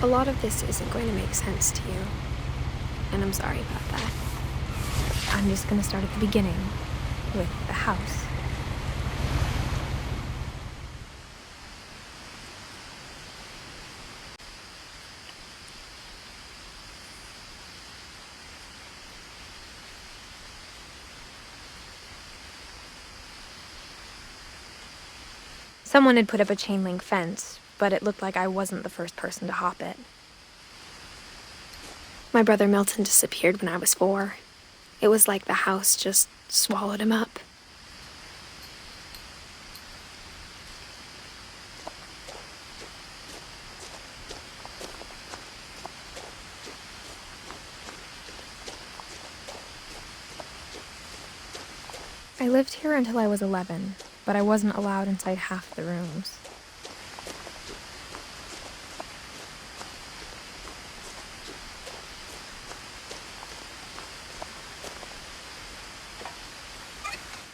A lot of this isn't going to make sense to you, and I'm sorry about that. I'm just going to start at the beginning, with the house. Someone had put up a chain link fence, but it looked like I wasn't the first person to hop it. My brother Milton disappeared when I was 4. It was like the house just swallowed him up. I lived here until I was 11, but I wasn't allowed inside half the rooms.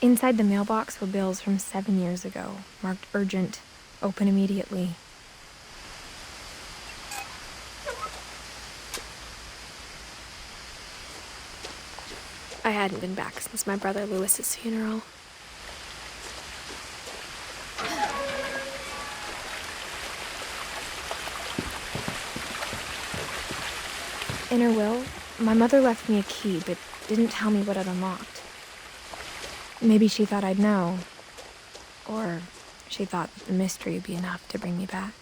Inside the mailbox were bills from 7 years ago, marked urgent, open immediately. I hadn't been back since my brother Lewis's funeral. In her will, my mother left me a key, but didn't tell me what it unlocked. Maybe she thought I'd know, or she thought that the mystery would be enough to bring me back.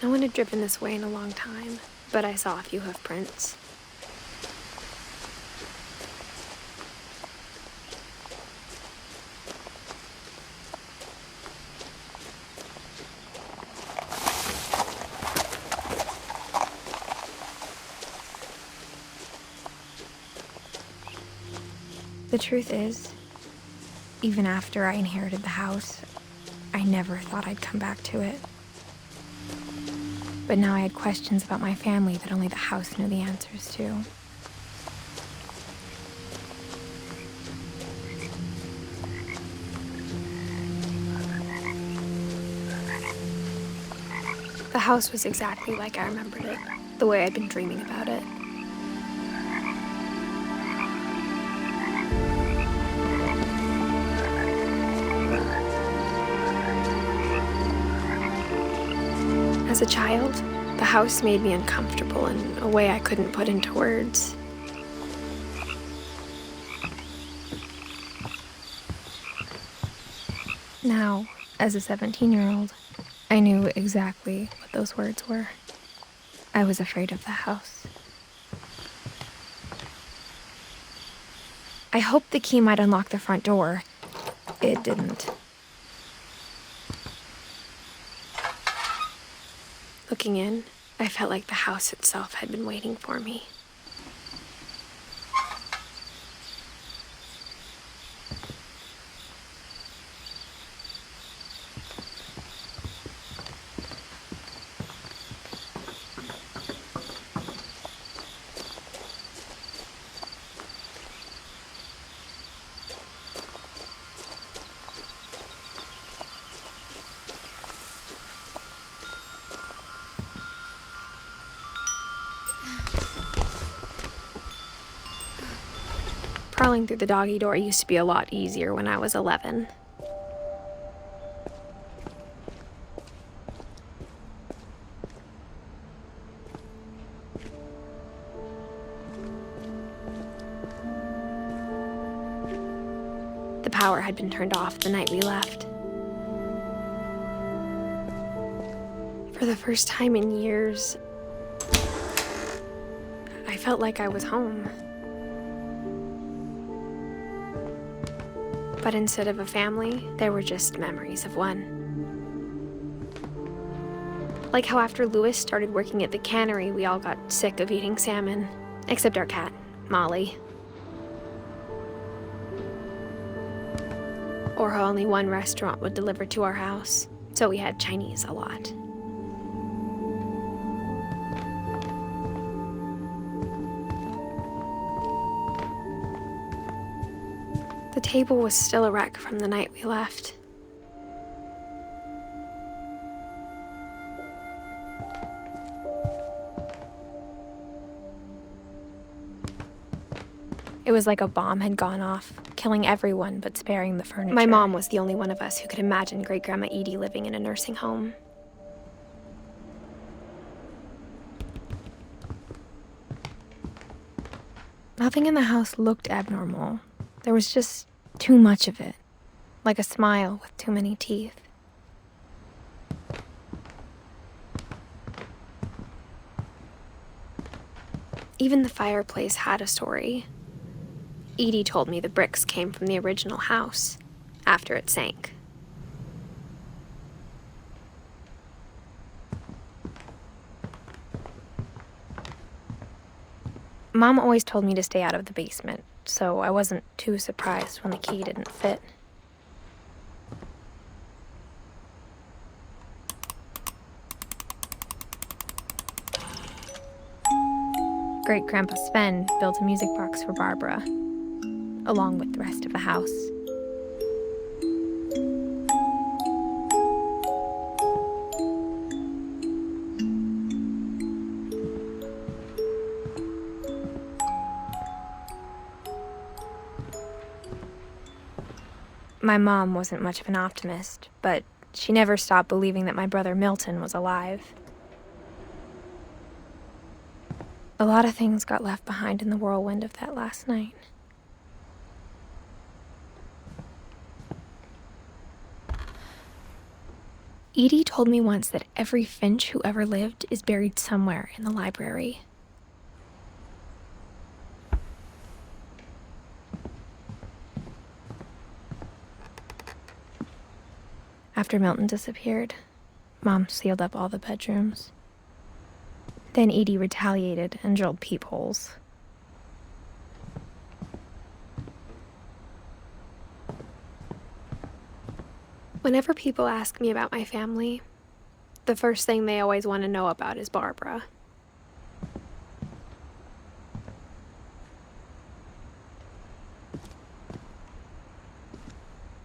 No one had driven this way in a long time, but I saw a few hoof prints. The truth is, even after I inherited the house, I never thought I'd come back to it. But now I had questions about my family that only the house knew the answers to. The house was exactly like I remembered it, the way I'd been dreaming about it. As a child, the house made me uncomfortable in a way I couldn't put into words. Now, as a 17-year-old, I knew exactly what those words were. I was afraid of the house. I hoped the key might unlock the front door. It didn't. Looking in, I felt like the house itself had been waiting for me. Crawling through the doggy door used to be a lot easier when I was 11. The power had been turned off the night we left. For the first time in years, I felt like I was home. But instead of a family, there were just memories of one. Like how after Lewis started working at the cannery, we all got sick of eating salmon, except our cat, Molly. Or how only one restaurant would deliver to our house, so we had Chinese a lot. The table was still a wreck from the night we left. It was like a bomb had gone off, killing everyone but sparing the furniture. My mom was the only one of us who could imagine Great-Grandma Edie living in a nursing home. Nothing in the house looked abnormal. There was just too much of it, like a smile with too many teeth. Even the fireplace had a story. Edie told me the bricks came from the original house, after it sank. Mom always told me to stay out of the basement, so I wasn't too surprised when the key didn't fit. Great-Grandpa Sven built a music box for Barbara, along with the rest of the house. My mom wasn't much of an optimist, but she never stopped believing that my brother Milton was alive. A lot of things got left behind in the whirlwind of that last night. Edie told me once that every Finch who ever lived is buried somewhere in the library. After Milton disappeared, Mom sealed up all the bedrooms. Then Edie retaliated and drilled peepholes. Whenever people ask me about my family, the first thing they always want to know about is Barbara.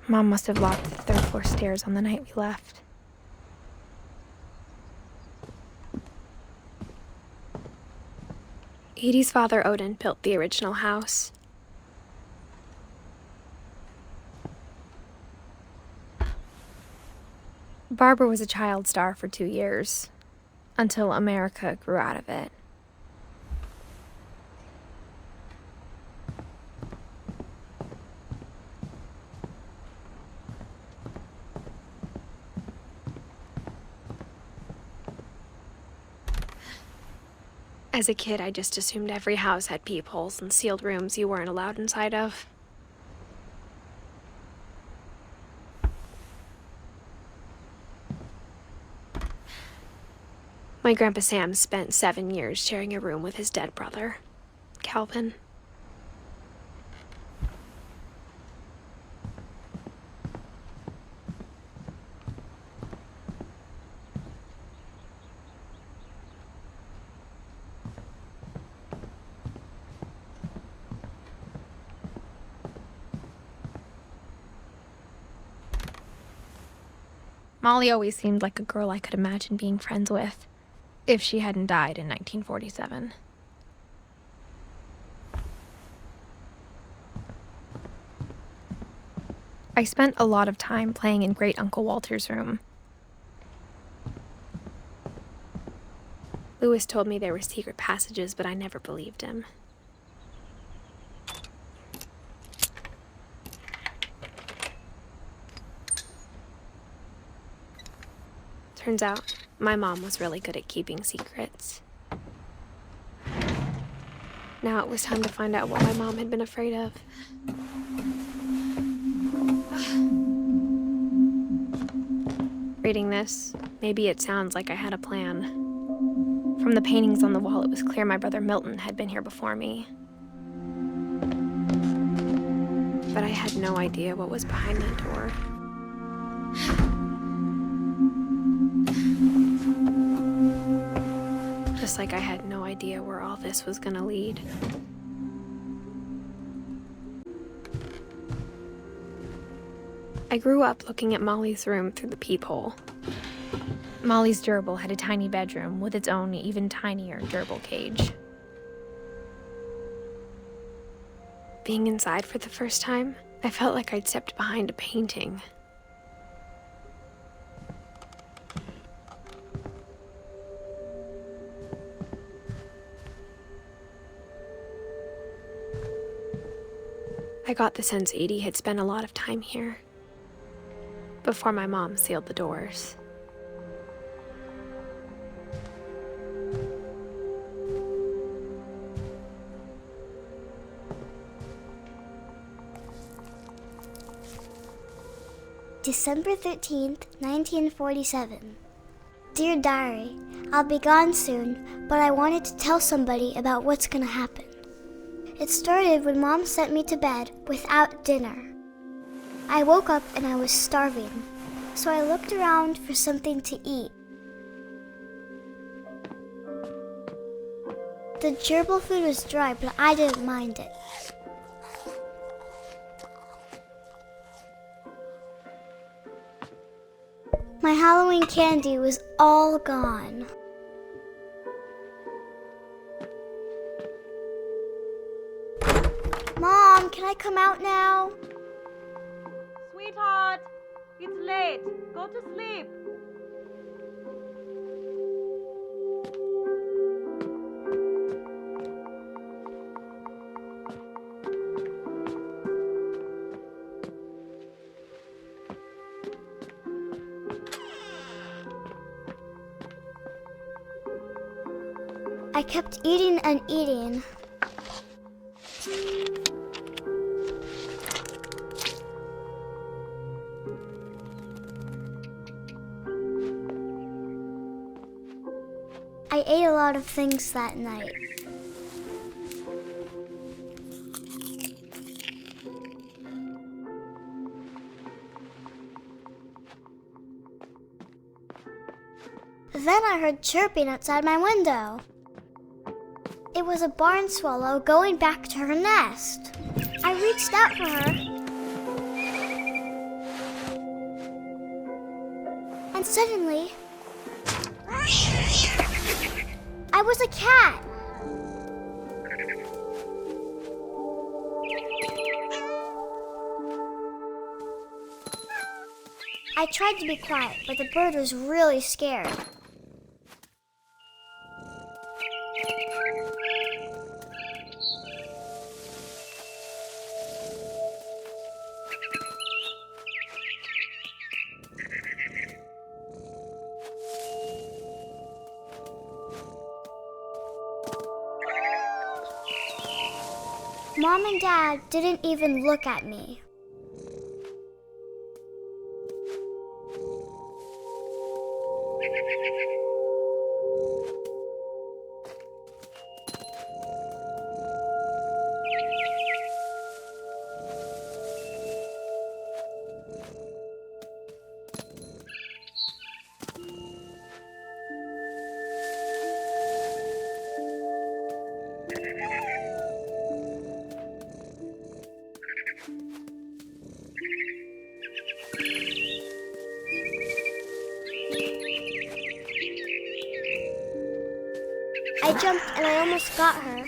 Mom must have locked the third-floor stairs on the night we left. Edie's father, Odin, built the original house. Barbara was a child star for 2 years, until America grew out of it. As a kid, I just assumed every house had peepholes and sealed rooms you weren't allowed inside of. My Grandpa Sam spent 7 years sharing a room with his dead brother, Calvin. Molly always seemed like a girl I could imagine being friends with, if she hadn't died in 1947. I spent a lot of time playing in Great Uncle Walter's room. Lewis told me there were secret passages, but I never believed him. Turns out, my mom was really good at keeping secrets. Now it was time to find out what my mom had been afraid of. Reading this, maybe it sounds like I had a plan. From the paintings on the wall, it was clear my brother Milton had been here before me. But I had no idea what was behind that door. Just like I had no idea where all this was gonna lead. I grew up looking at Molly's room through the peephole. Molly's gerbil had a tiny bedroom with its own even tinier gerbil cage. Being inside for the first time, I felt like I'd stepped behind a painting. I got the sense Edie had spent a lot of time here, before my mom sealed the doors. December 13th, 1947. Dear Diary, I'll be gone soon, but I wanted to tell somebody about what's gonna happen. It started when Mom sent me to bed without dinner. I woke up and I was starving, so I looked around for something to eat. The gerbil food was dry, but I didn't mind it. My Halloween candy was all gone. Mom, can I come out now? Sweetheart, it's late. Go to sleep. I kept eating and eating. I ate a lot of things that night. Then I heard chirping outside my window. It was a barn swallow going back to her nest. I reached out for her. And suddenly, I was a cat. I tried to be quiet, but the bird was really scared. Mom and Dad didn't even look at me. I jumped and I almost got her.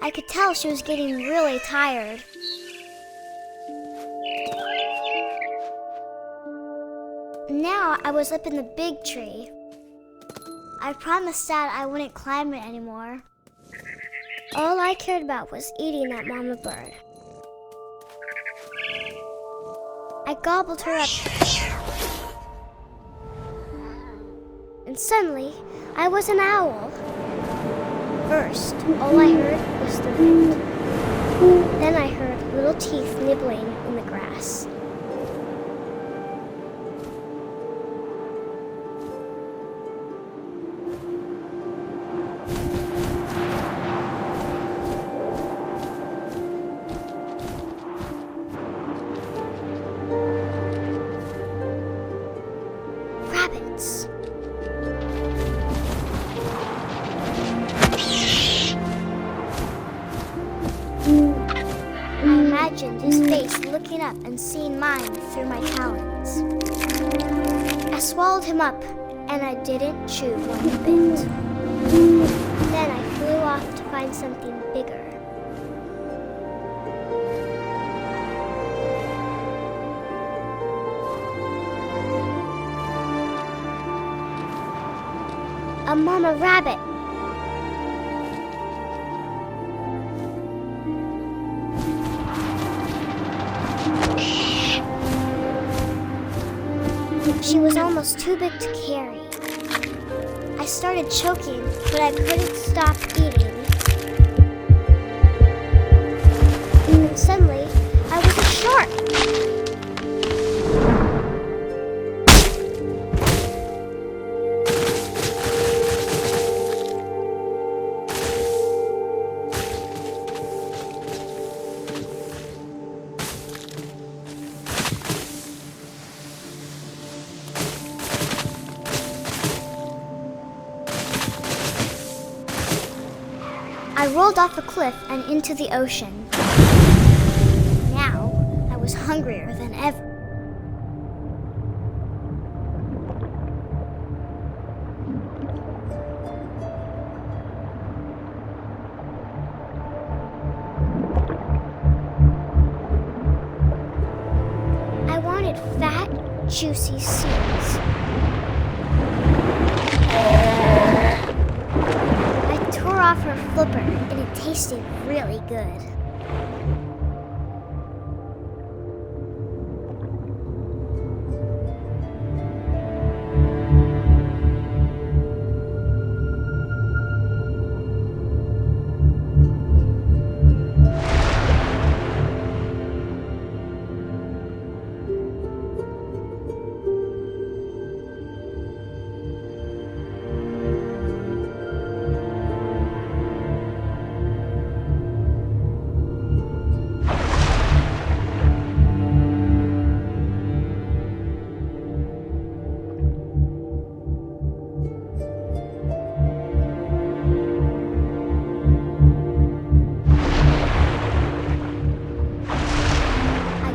I could tell she was getting really tired. Now I was up in the big tree. I promised Dad I wouldn't climb it anymore. All I cared about was eating that mama bird. I gobbled her up. And suddenly, I was an owl. First, all I heard was the wind. Then I heard little teeth nibbling in the grass. imagined his face looking up and seeing mine through my talons. I swallowed him up, and I didn't chew one bit. Then I flew off to find something bigger. A mama rabbit. She was almost too big to carry. I started choking, but I couldn't stop eating. And suddenly, I was a shark. I rolled off a cliff and into the ocean. Now, I was hungrier than ever. I wanted fat, juicy seeds. Off her flipper, and it tasted really good.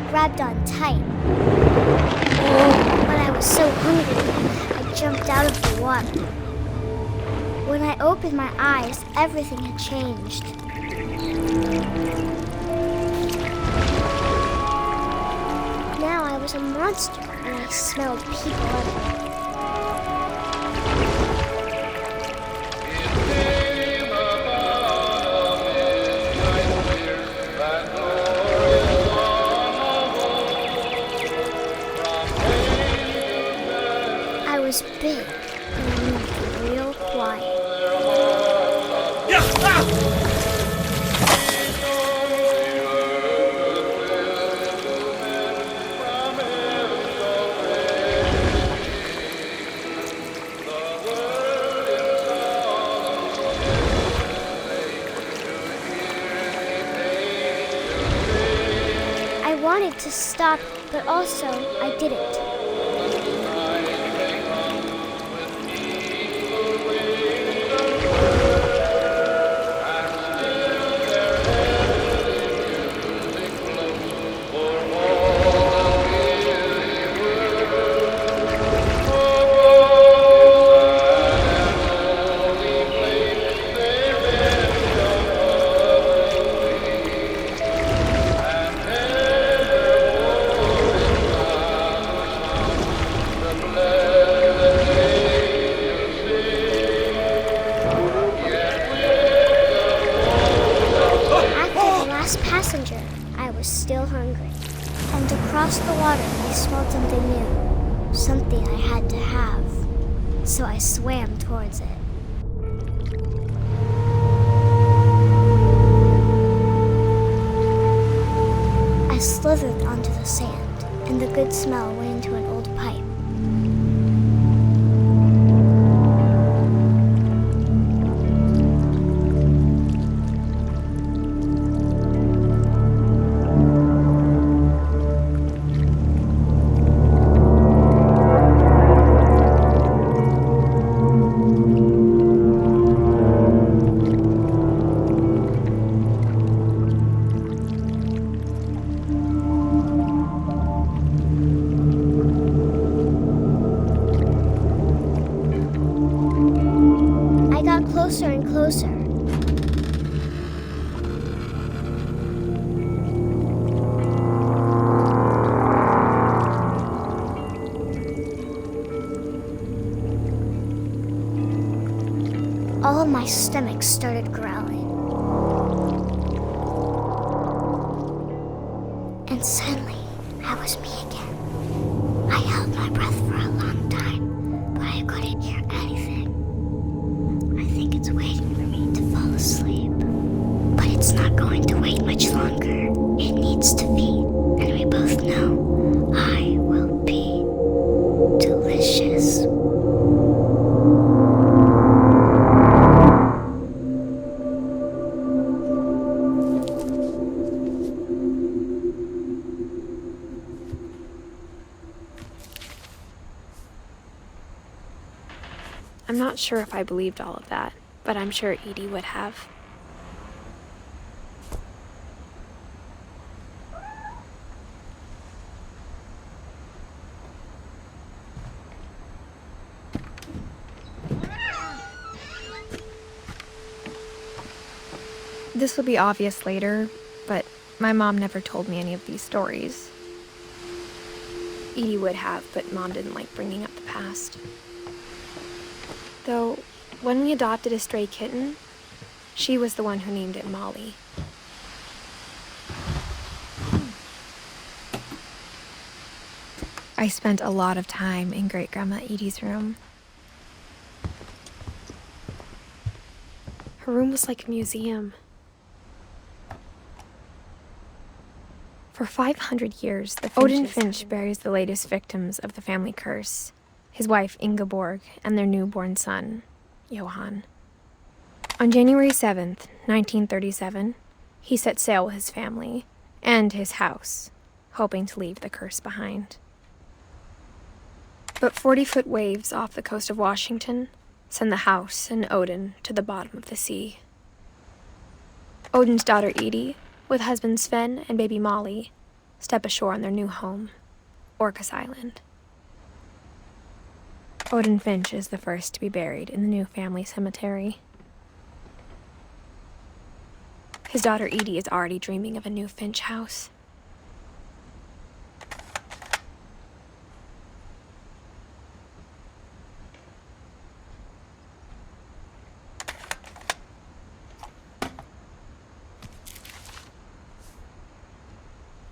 Grabbed on tight. But I was so hungry, I jumped out of the water. When I opened my eyes, everything had changed. Now I was a monster, and I smelled people everywhere. Was big and moved real quiet. I wanted to stop, but also I didn't. I was still hungry, and across the water I smelled something new, something I had to have, so I swam towards it. I slithered onto the sand, and the good smell went into an old pipe. all my stomach started growling. And suddenly, I was me again. I held my breath for a long time, but I couldn't hear anything. I think it's waiting for me to fall asleep. But it's not going to wait much longer. It needs to feed, and we both know I will be delicious. I'm not sure if I believed all of that, but I'm sure Edie would have. This will be obvious later, but my mom never told me any of these stories. Edie would have, but Mom didn't like bringing up the past. Though, when we adopted a stray kitten, she was the one who named it Molly. I spent a lot of time in Great-Grandma Edie's room. Her room was like a museum. For 500 years, Odin Finch buries the latest victims of the family curse, his wife Ingeborg and their newborn son, Johann. On January 7th, 1937, he set sail with his family and his house, hoping to leave the curse behind. But 40-foot waves off the coast of Washington send the house and Odin to the bottom of the sea. Odin's daughter Edie, with husband Sven and baby Molly, step ashore on their new home, Orcas Island. Odin Finch is the first to be buried in the new family cemetery. His daughter Edie is already dreaming of a new Finch house.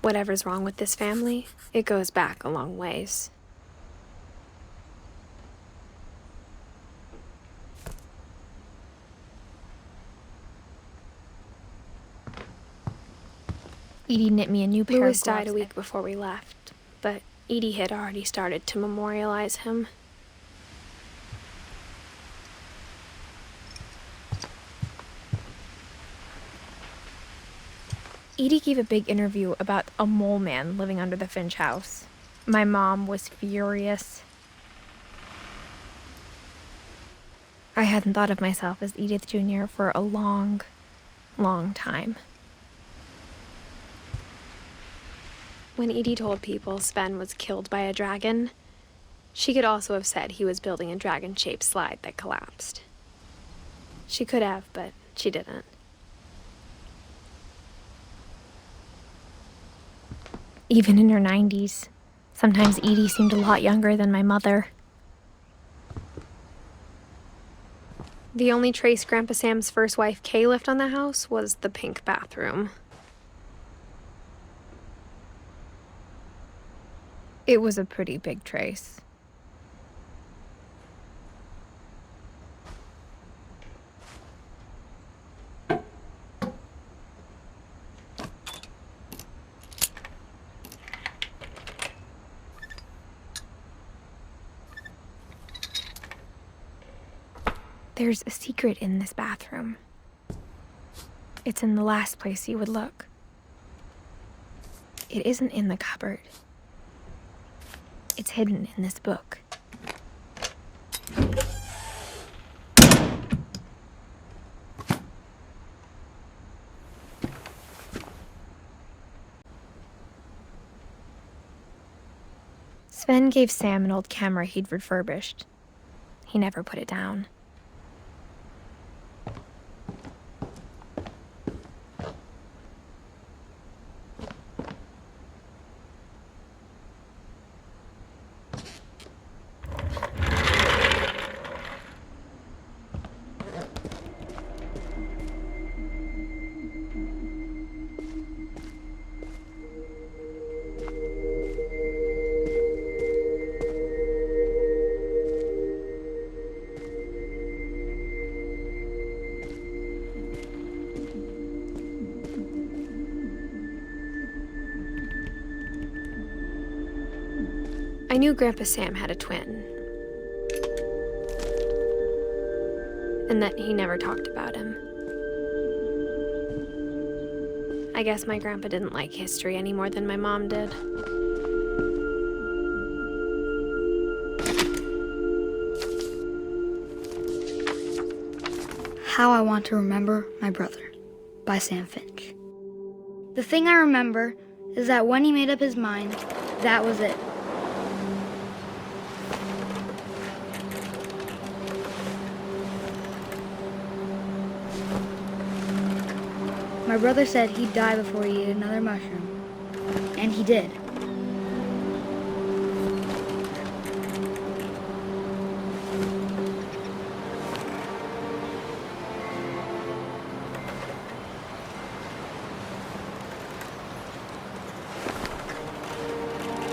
Whatever's wrong with this family, it goes back a long ways. Edie knit me a new pair of gloves. Louis died a week before we left, but Edie had already started to memorialize him. Edie gave a big interview about a mole man living under the Finch house. My mom was furious. I hadn't thought of myself as Edith Jr. for a long, long time. When Edie told people Sven was killed by a dragon, she could also have said he was building a dragon-shaped slide that collapsed. She could have, but she didn't. Even in her 90s, sometimes Edie seemed a lot younger than my mother. The only trace Grandpa Sam's first wife, Kay, left on the house was the pink bathroom. It was a pretty big trace. There's a secret in this bathroom. It's in the last place you would look. It isn't in the cupboard. It's hidden in this book. Sven gave Sam an old camera he'd refurbished. He never put it down. I knew Grandpa Sam had a twin, and that he never talked about him. I guess my grandpa didn't like history any more than my mom did. How I Want to Remember My Brother by Sam Finch. The thing I remember is that when he made up his mind, that was it. My brother said he'd die before he ate another mushroom, and he did.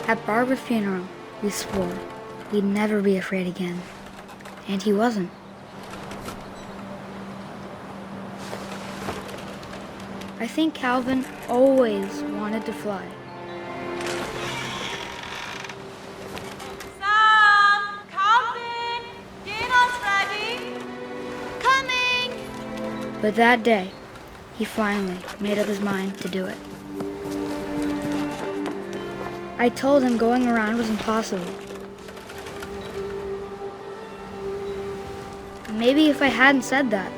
At Barbara's funeral, we swore we'd never be afraid again, and he wasn't. I think Calvin always wanted to fly. Sam! Calvin! Dinner's ready! Coming! But that day, he finally made up his mind to do it. I told him going around was impossible. Maybe if I hadn't said that,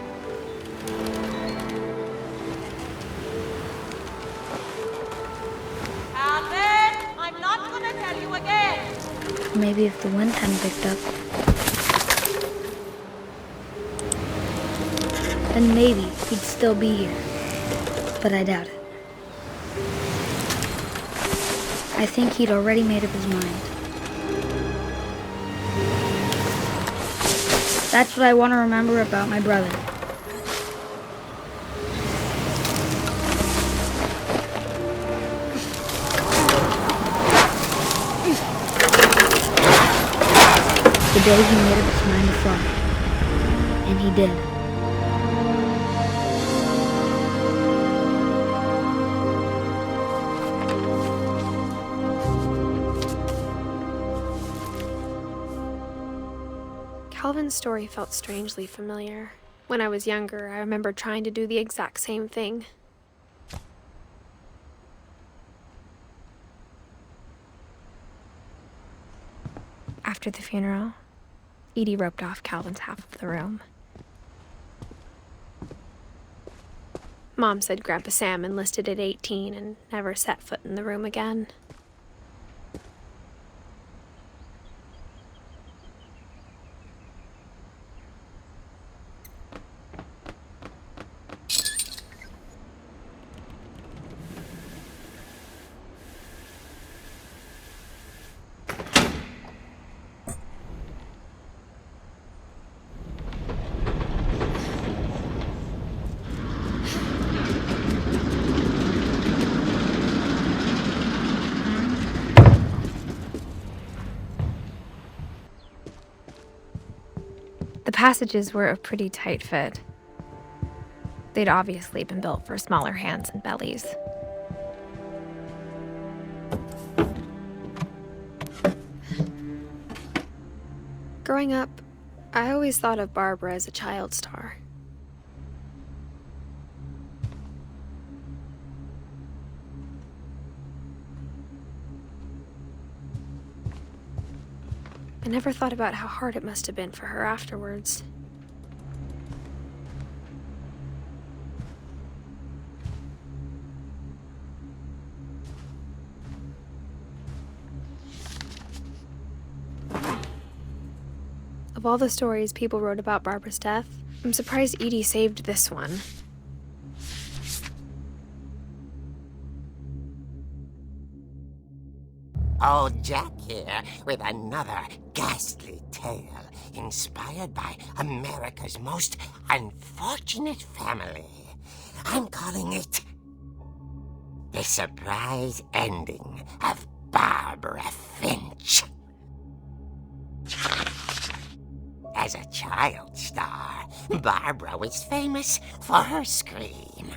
Calvin! I'm not gonna tell you again! maybe if the wind hadn't picked up, then maybe he'd still be here. But I doubt it. I think he'd already made up his mind. That's what I want to remember about my brother. The day he made up his mind to fly. And he did. Calvin's story felt strangely familiar. When I was younger, I remember trying to do the exact same thing. After the funeral, Edie roped off Calvin's half of the room. Mom said Grandpa Sam enlisted at 18 and never set foot in the room again. The passages were a pretty tight fit. They'd obviously been built for smaller hands and bellies. Growing up, I always thought of Barbara as a child star. I never thought about how hard it must have been for her afterwards. Of all the stories people wrote about Barbara's death, I'm surprised Edie saved this one. Old Jack here with another ghastly tale inspired by America's most unfortunate family. I'm calling it The Surprise Ending of Barbara Finch. As a child star, Barbara was famous for her scream.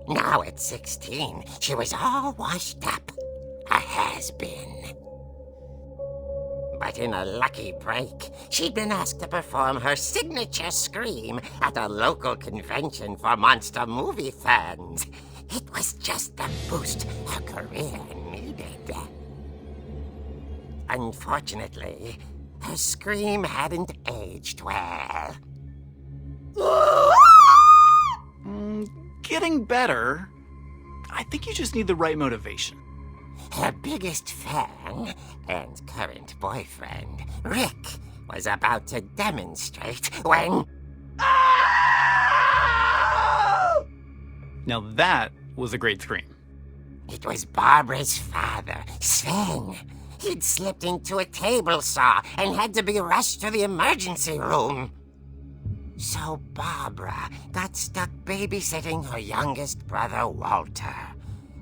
Now at 16, she was all washed up. a has-been. But in a lucky break, she'd been asked to perform her signature scream at a local convention for monster movie fans. It was just the boost her career needed. Unfortunately, her scream hadn't aged well. Getting better. I think you just need the right motivation. Her biggest fan and current boyfriend, Rick, was about to demonstrate when... Now that was a great scream. It was Barbara's father, Sven. He'd slipped into a table saw and had to be rushed to the emergency room. So Barbara got stuck babysitting her youngest brother, Walter.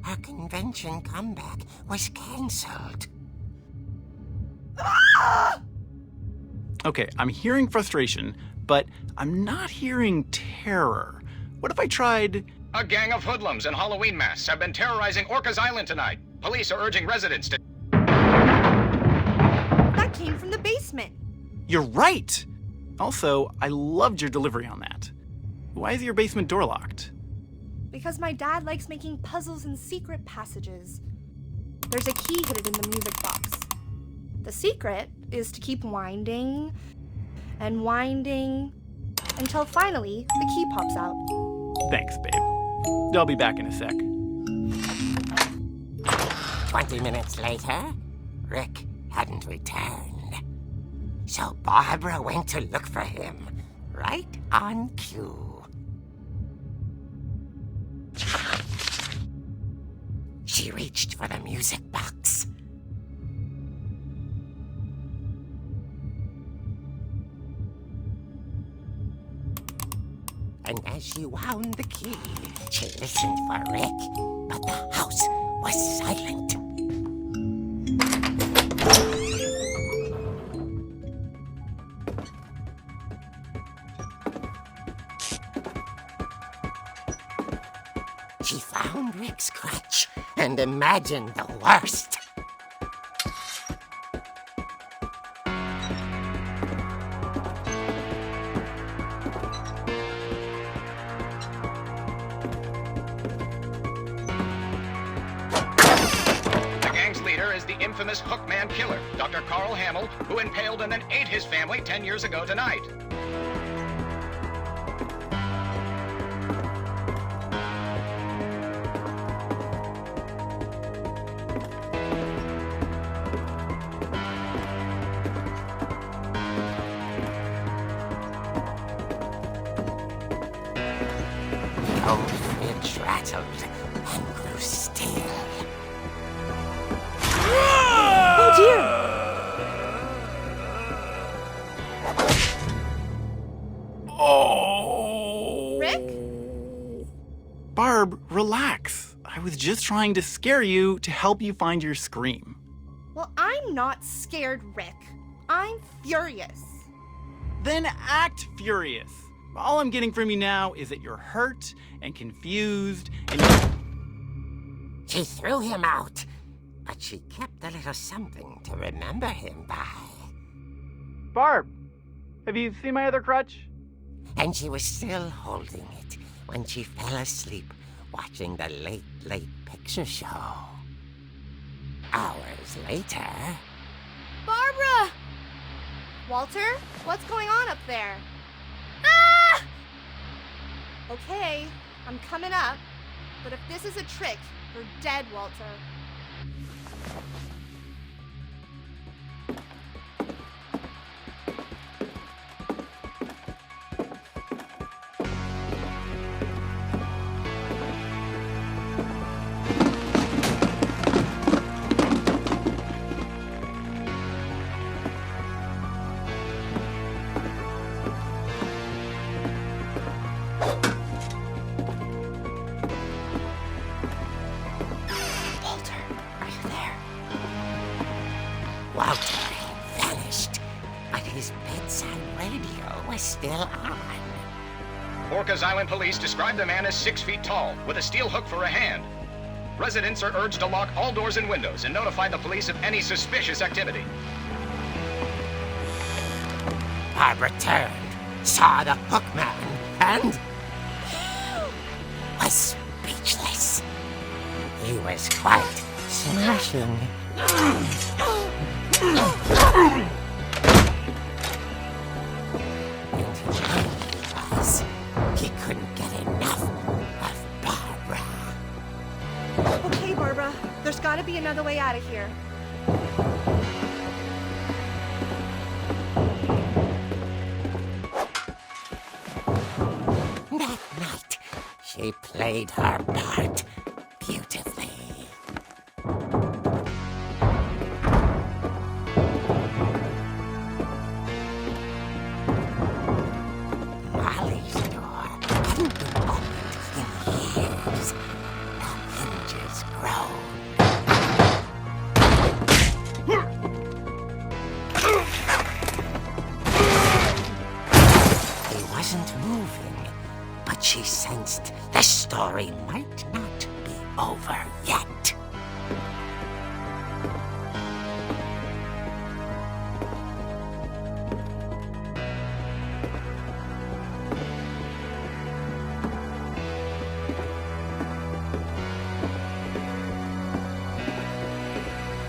Her convention comeback was cancelled. Okay, I'm hearing frustration, but I'm not hearing terror. What if I tried... A gang of hoodlums in Halloween masks have been terrorizing Orcas Island tonight. Police are urging residents to... That came from the basement. You're right! Also, I loved your delivery on that. Why is your basement door locked? Because my dad likes making puzzles and secret passages. There's a key hidden in the music box. The secret is to keep winding and winding until finally the key pops out. Thanks, babe. I'll be back in a sec. 20 minutes later, Rick hadn't returned. So Barbara went to look for him, right on cue. She reached for the music box. And as she wound the key, she listened for Rick, but the house was silent. She found Rick's crutch and imagined the worst. The gang's leader is the infamous Hookman killer, Dr. Carl Hamill, who impaled and then ate his family 10 years ago tonight. The old fridge rattled and grew still. Oh dear! Oh! Rick? Barb, relax. I was just trying to scare you to help you find your scream. Well, I'm not scared, Rick. I'm furious. Then act furious. All I'm getting from you now is that you're hurt and confused and She threw him out, but she kept a little something to remember him by. Barb, have you seen my other crutch? And she was still holding it when she fell asleep watching the Late Late Picture Show. Hours later... Barbara! Walter, what's going on up there? Ah! Okay, I'm coming up. But if this is a trick, you're dead, Walter. Walter had vanished, but his bedside radio was still on. Orcas Island police describe the man as 6 feet tall, with a steel hook for a hand. Residents are urged to lock all doors and windows and notify the police of any suspicious activity. Barbara turned, saw the hookman, and was speechless. He was quite smashing. And he was. He couldn't get enough of Barbara. Okay, Barbara, there's gotta be another way out of here. That night, she played her part beautifully. Molly's door hadn't been opened in years. The hinges groaned. He wasn't moving, but she sensed the story might not be over yet.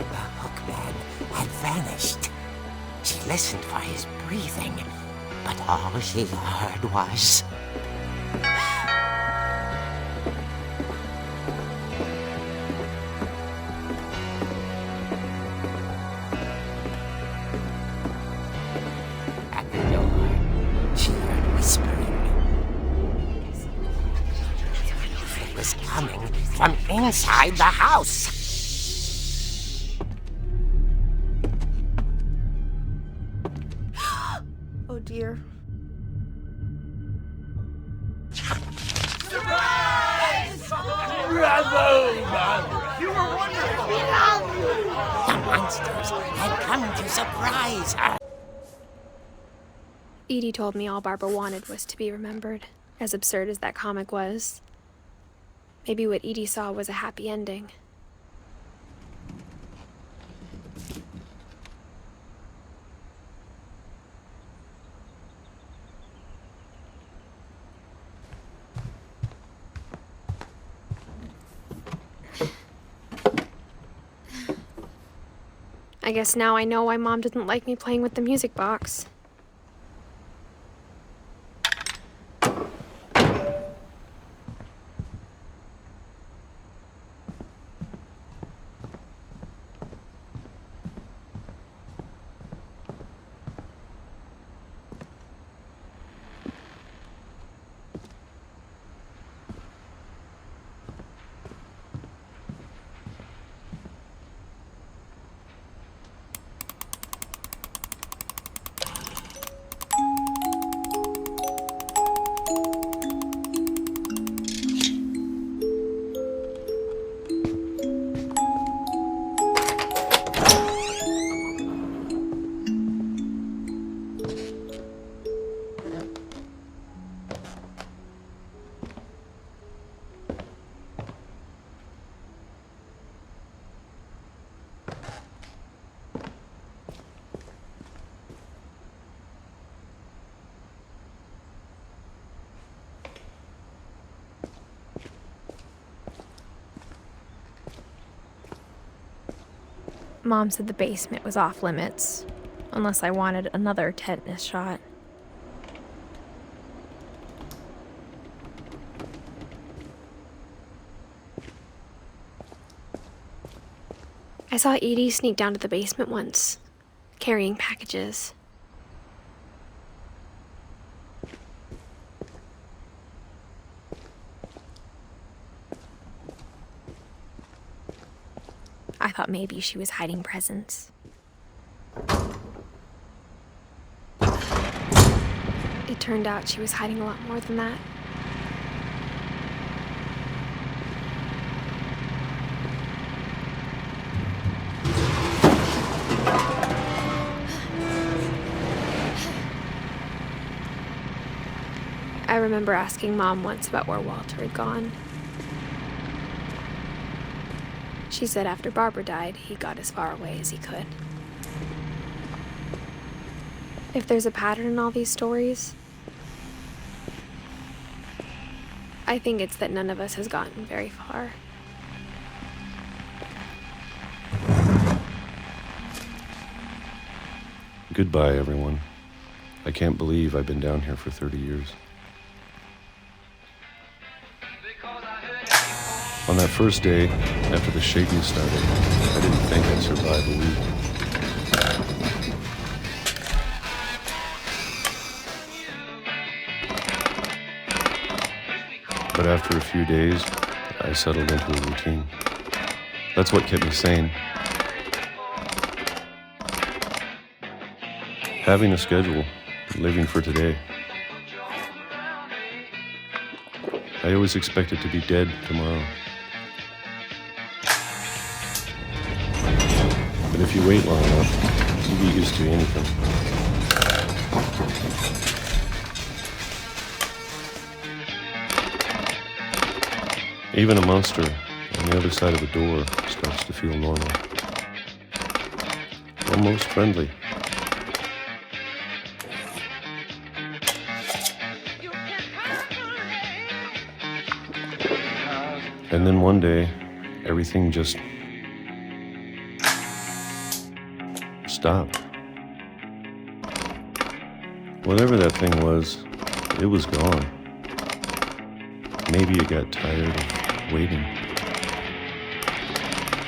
The hookman had vanished. She listened for his breathing, but all she heard was... At the door, she heard whispering. It was coming from inside the house. Oh dear. The monsters had come to surprise her. Edie told me all Barbara wanted was to be remembered, as absurd as that comic was. Maybe what Edie saw was a happy ending. I guess now I know why Mom didn't like me playing with the music box. Mom said the basement was off limits, unless I wanted another tetanus shot. I saw Edie sneak down to the basement once, carrying packages. I thought maybe she was hiding presents. It turned out she was hiding a lot more than that. I remember asking Mom once about where Walter had gone. She said after Barbara died, he got as far away as he could. If there's a pattern in all these stories, I think it's that none of us has gotten very far. Goodbye, everyone. I can't believe I've been down here for 30 years. On that first day, after the shaking started, I didn't think I'd survive a week. But after a few days, I settled into a routine. That's what kept me sane. Having a schedule, living for today. I always expected to be dead tomorrow. But if you wait long enough, you get used to anything. Even a monster on the other side of a door starts to feel normal. Almost friendly. And then one day, everything just stopped. Whatever that thing was, it was gone. Maybe it got tired of waiting.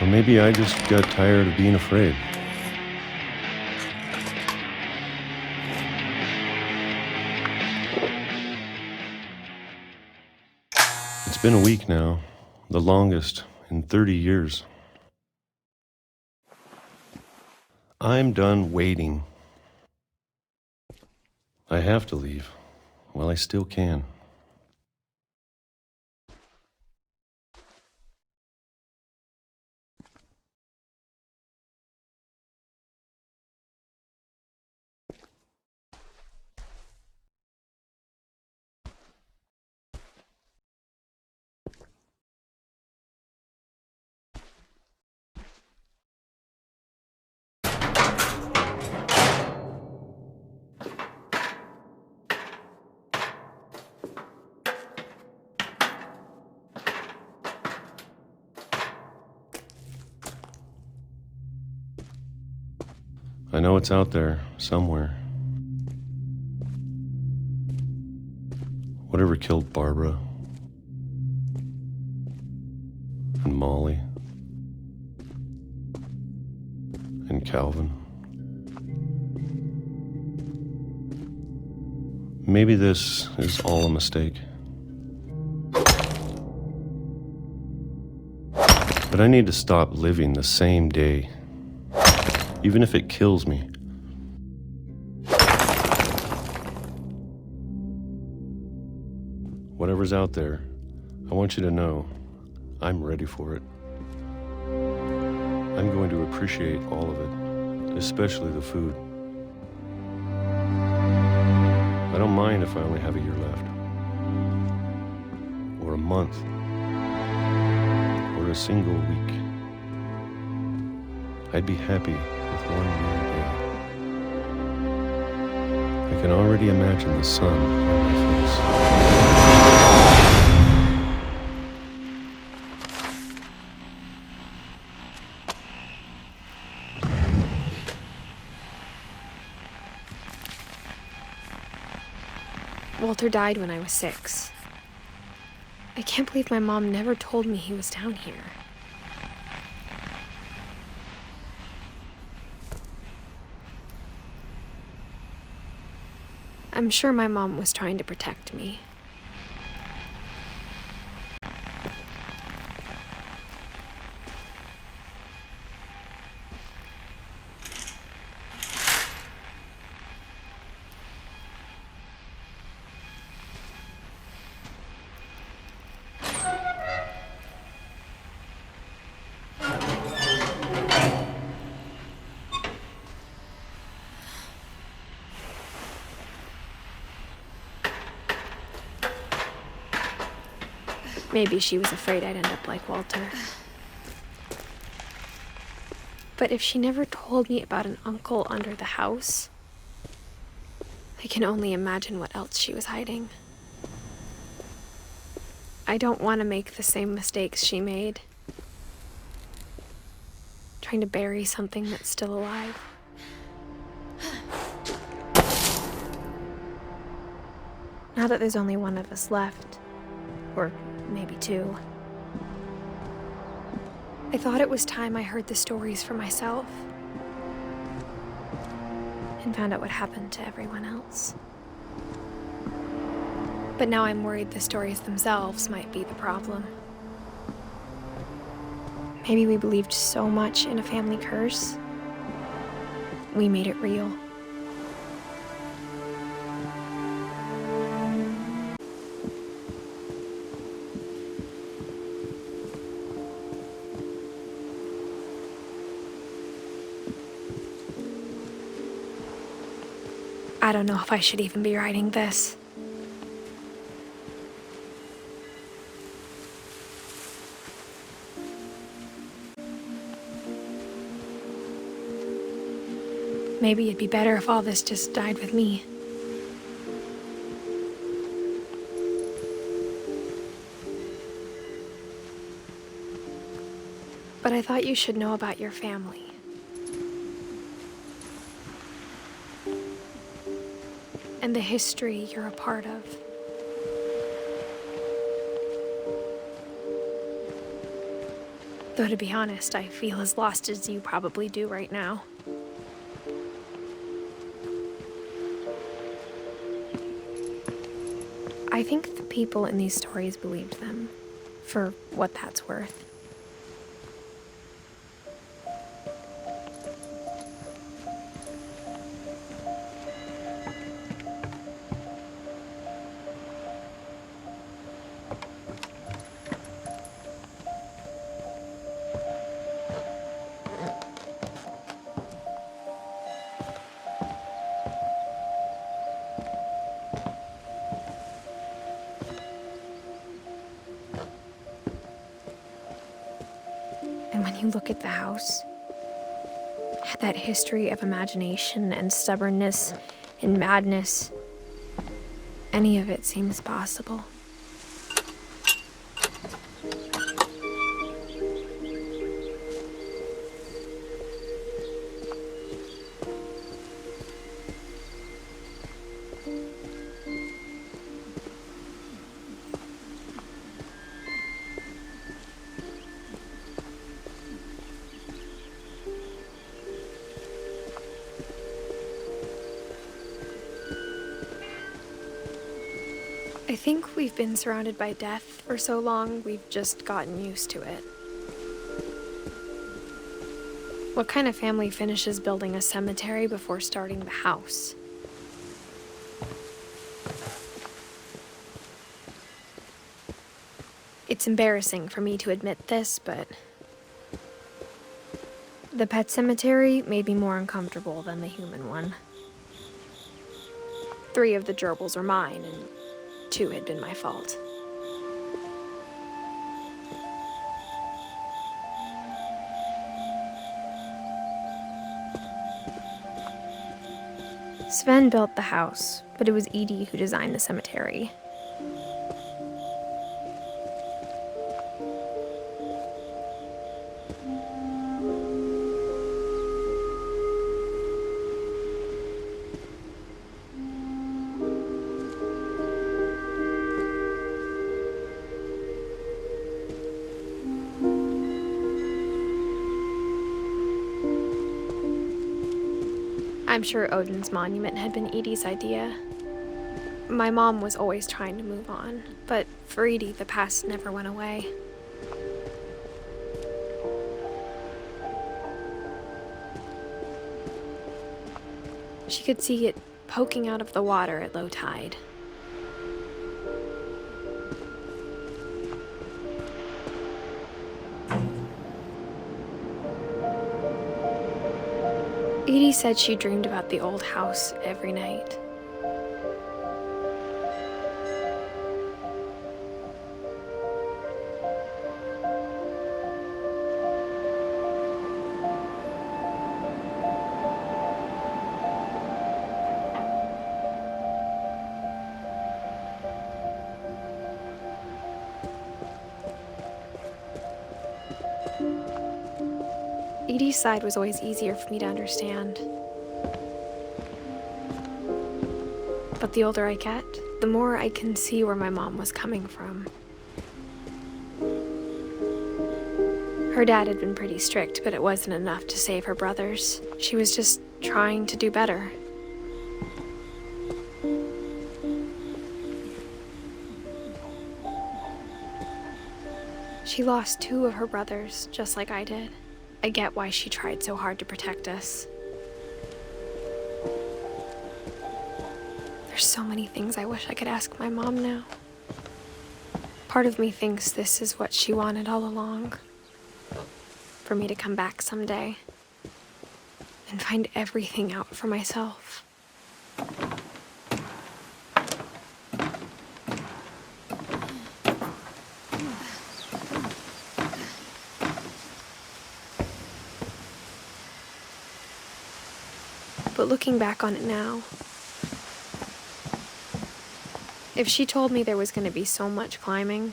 Or maybe I just got tired of being afraid. It's been a week now, the longest in 30 years. I'm done waiting. I have to leave while I still can. I know it's out there, somewhere. Whatever killed Barbara and Molly and Calvin. Maybe this is all a mistake. But I need to stop living the same day. Even if it kills me. Whatever's out there, I want you to know I'm ready for it. I'm going to appreciate all of it, especially the food. I don't mind if I only have a year left, or a month, or a single week. I'd be happy with one more day. I can already imagine the sun on my face. Walter died when I was 6. I can't believe my mom never told me he was down here. I'm sure my mom was trying to protect me. Maybe she was afraid I'd end up like Walter. But if she never told me about an uncle under the house, I can only imagine what else she was hiding. I don't want to make the same mistakes she made. Trying to bury something that's still alive. Now that there's only one of us left, or maybe two, I thought it was time I heard the stories for myself and found out what happened to everyone else. But now I'm worried the stories themselves might be the problem. Maybe we believed so much in a family curse, we made it real. I don't know if I should even be writing this. Maybe it'd be better if all this just died with me. But I thought you should know about your family. And the history you're a part of. Though to be honest, I feel as lost as you probably do right now. I think the people in these stories believed them, for what that's worth. And when you look at the house, that history of imagination and stubbornness and madness, any of it seems possible. I think we've been surrounded by death for so long, we've just gotten used to it. What kind of family finishes building a cemetery before starting the house? It's embarrassing for me to admit this, but the pet cemetery made me more uncomfortable than the human one. 3 of the gerbils are mine, and 2 had been my fault. Sven built the house, but it was Edie who designed the cemetery. I'm sure Odin's monument had been Edie's idea. My mom was always trying to move on, but for Edie, the past never went away. She could see it poking out of the water at low tide. Edie said she dreamed about the old house every night. Edie's side was always easier for me to understand. But the older I get, the more I can see where my mom was coming from. Her dad had been pretty strict, but it wasn't enough to save her brothers. She was just trying to do better. She lost 2 of her brothers, just like I did. I get why she tried so hard to protect us. There's so many things I wish I could ask my mom now. Part of me thinks this is what she wanted all along. For me to come back someday and find everything out for myself. But looking back on it now, if she told me there was going to be so much climbing,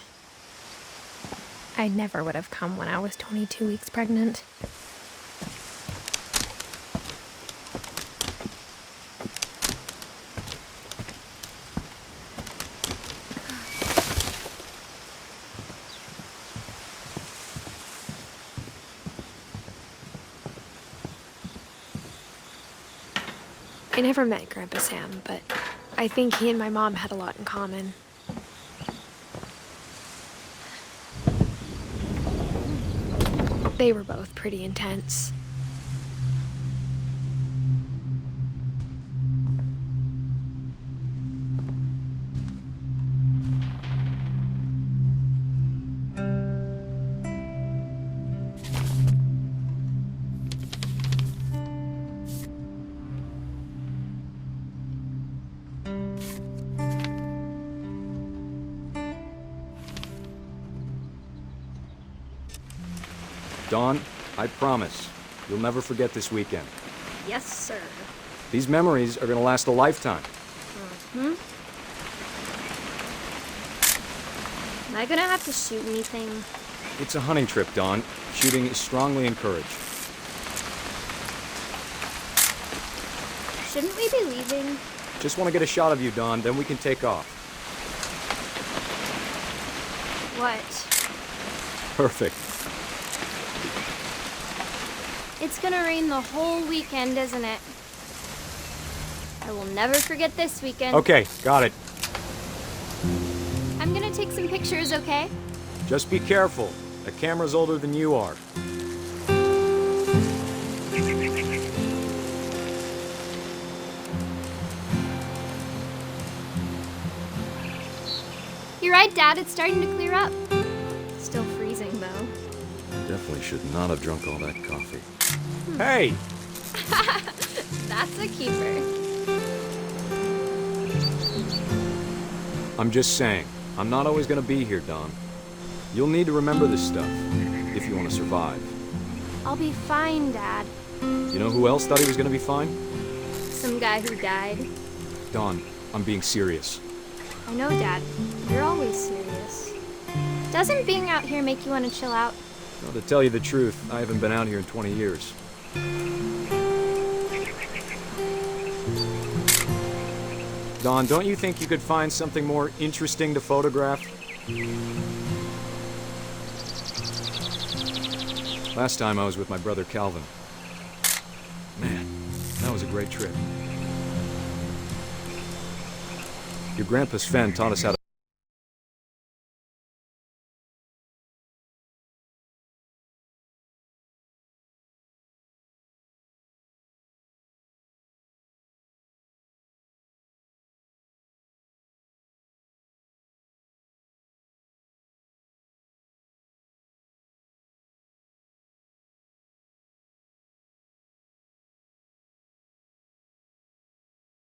I never would have come when I was 22 weeks pregnant. I never met Grandpa Sam, but I think he and my mom had a lot in common. They were both pretty intense. Dawn, I promise, you'll never forget this weekend. Yes, sir. These memories are gonna last a lifetime. Am I gonna have to shoot anything? It's a hunting trip, Dawn. Shooting is strongly encouraged. Shouldn't we be leaving? Just want to get a shot of you, Dawn, then we can take off. What? Perfect. It's gonna rain the whole weekend, isn't it? I will never forget this weekend. Okay, got it. I'm gonna take some pictures, okay? Just be careful. The camera's older than you are. You're right, Dad. It's starting to clear up. Still freezing, though. Definitely should not have drunk all that coffee. Hey! That's a keeper. I'm just saying, I'm not always gonna be here, Dawn. You'll need to remember this stuff, if you want to survive. I'll be fine, Dad. You know who else thought he was gonna be fine? Some guy who died. Dawn, I'm being serious. I know, Dad. You're always serious. Doesn't being out here make you want to chill out? Well, to tell you the truth, I haven't been out here in 20 years. Dawn, don't you think you could find something more interesting to photograph? Last time I was with my brother Calvin. Man, that was a great trip. Your grandpa Sven taught us how to